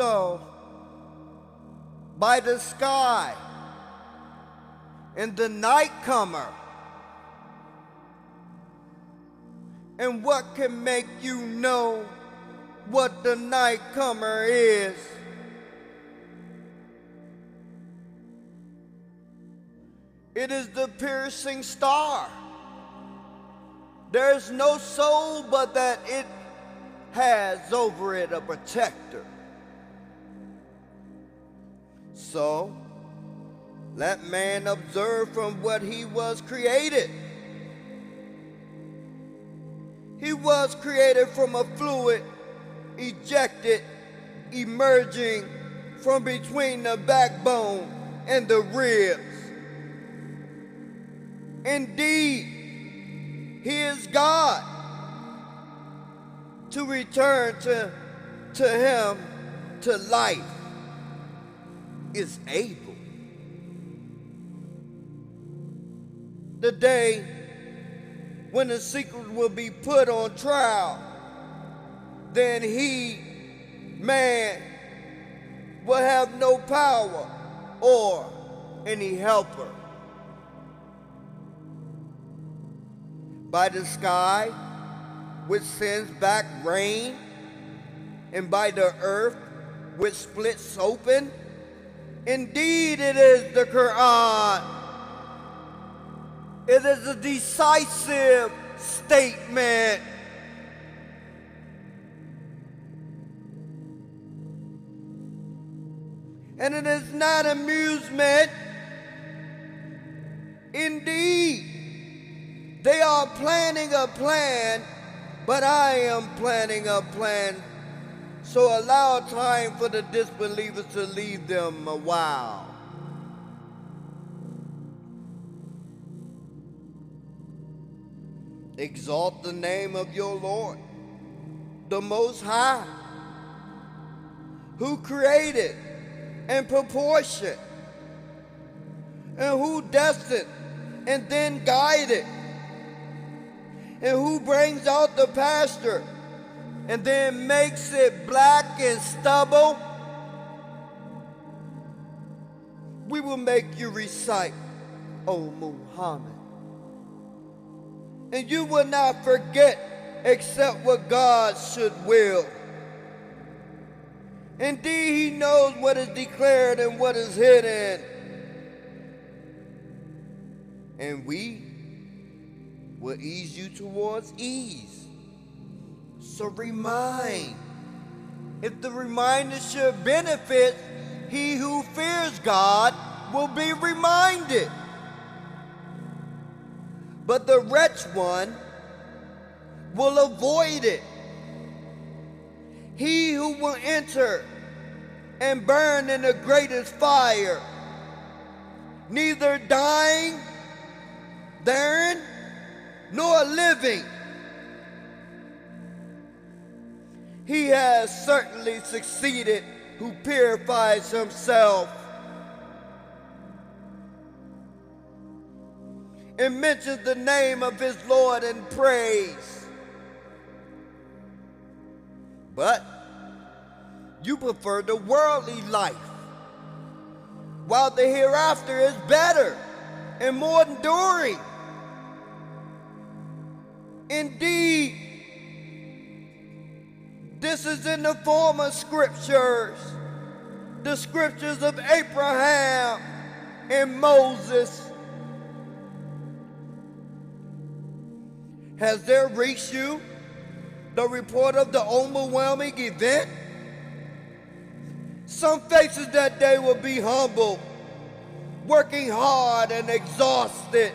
So, by the sky, and the night comer, and what can make you know what the night comer is? It is the piercing star. There is no soul but that it has over it a protector. So, let man observe from what he was created. He was created from a fluid ejected, emerging from between the backbone and the ribs. Indeed, he is God. To return to him to life is able. The day when the secret will be put on trial, then he, man, will have no power or any helper. By the sky, which sends back rain, and by the earth, which splits open, indeed it is the Quran. It is a decisive statement. And it is not amusement. Indeed, they are planning a plan, but I am planning a plan. So allow time for the disbelievers to leave them a while. Exalt the name of your Lord, the Most High, who created and proportioned, and who destined and then guided, and who brings out the pasture and then makes it black and stubble. We will make you recite, O Muhammad, and you will not forget except what God should will. Indeed, he knows what is declared and what is hidden. And we will ease you towards ease. So remind. If the reminder should benefit, he who fears God will be reminded. But the wretched one will avoid it. He who will enter and burn in the greatest fire, neither dying therein nor living. He has certainly succeeded who purifies himself and mentions the name of his Lord in praise. But you prefer the worldly life, while the hereafter is better and more enduring. Indeed, this is in the form of scriptures, the scriptures of Abraham and Moses. Has there reached you the report of the overwhelming event? Some faces that day will be humble, working hard and exhausted.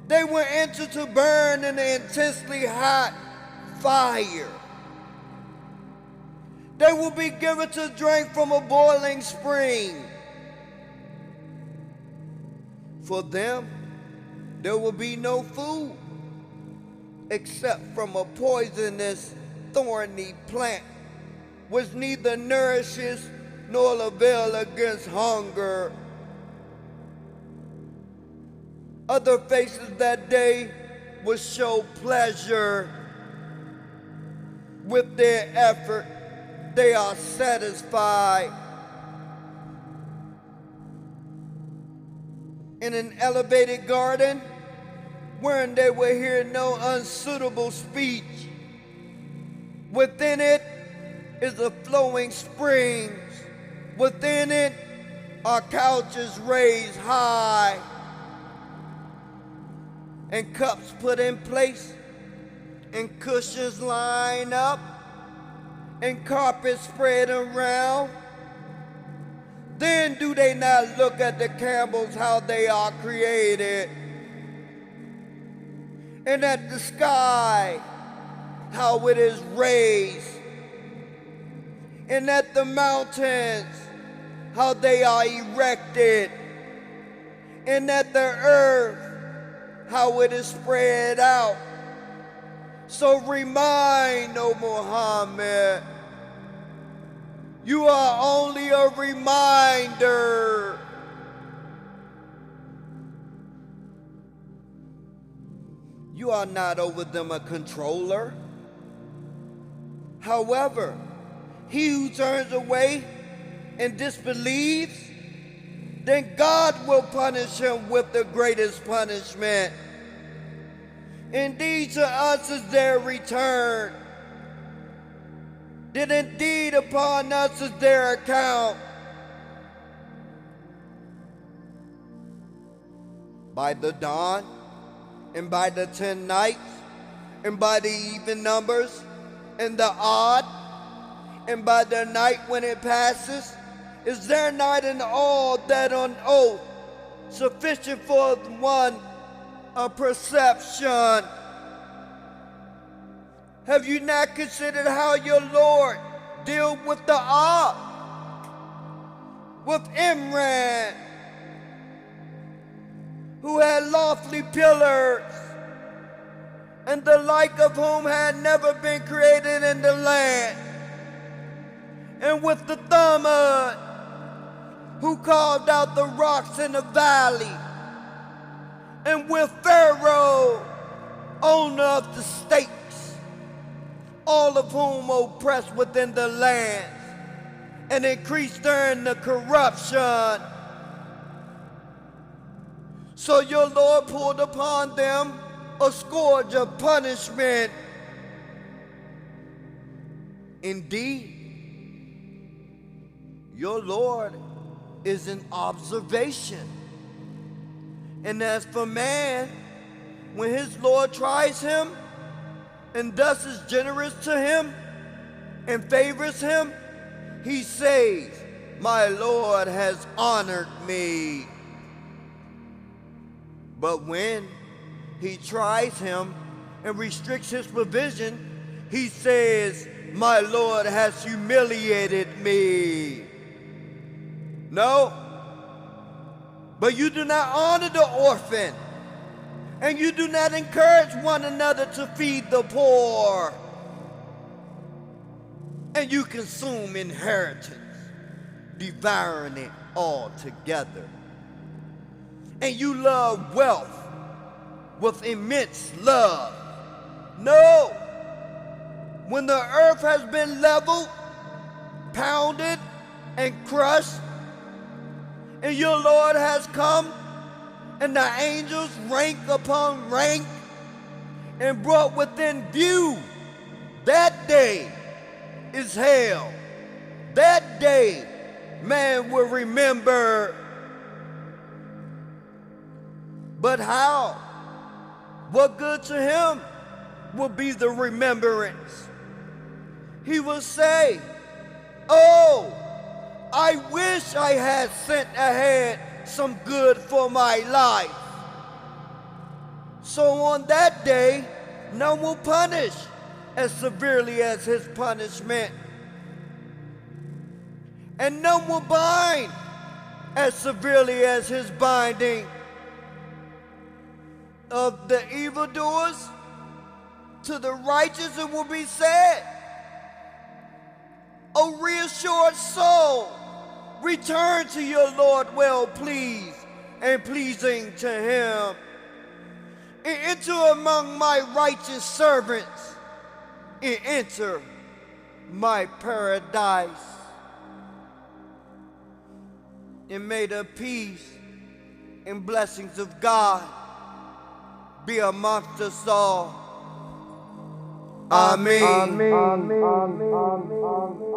They will enter to burn in the intensely hot fire. They will be given to drink from a boiling spring. For them, there will be no food except from a poisonous, thorny plant, which neither nourishes nor avail against hunger. Other faces that day will show pleasure with their effort they are satisfied. In an elevated garden, wherein they will hear no unsuitable speech. Within it is a flowing springs. Within it are couches raised high, and cups put in place, and cushions lined up, and carpets spread around. Then do they not look at the camels, how they are created, and at the sky, how it is raised, and at the mountains, how they are erected, and at the earth, how it is spread out. So remind, O Muhammad, you are only a reminder. You are not over them a controller. However, he who turns away and disbelieves, then God will punish him with the greatest punishment. Indeed, to us is their return. Then indeed upon us is their account. By the dawn, and by the 10 nights, and by the even numbers, and the odd, and by the night when it passes, is there not in all that on oath sufficient for one a perception? Have you not considered how your Lord dealt with the Ark, with Imran, who had lofty pillars, and the like of whom had never been created in the land, and with the Thamud, who carved out the rocks in the valley, and with Pharaoh, owner of the stakes, all of whom oppressed within the land, and increased therein the corruption. So your Lord poured upon them a scourge of punishment. Indeed, your Lord is in observation. And as for man, when his Lord tries him, and thus is generous to him, and favors him, he says, my Lord has honored me. But when he tries him and restricts his provision, he says, my Lord has humiliated me. No, but you do not honor the orphan, and you do not encourage one another to feed the poor, and you consume inheritance, devouring it all together. And you love wealth with immense love. No, when the earth has been leveled, pounded, and crushed, and your Lord has come, and the angels rank upon rank, and brought within view, that day is hell. That day man will remember. But how? What good to him will be the remembrance? He will say, oh, I wish I had sent ahead some good for my life. So on that day, none will punish as severely as his punishment, and none will bind as severely as his binding. Of the evildoers to the righteous it will be said, O reassured soul, return to your Lord well pleased and pleasing to him, and enter among my righteous servants, and enter my paradise. And may the peace and blessings of God be amongst us all. Amen. Amen. Amen. Amen.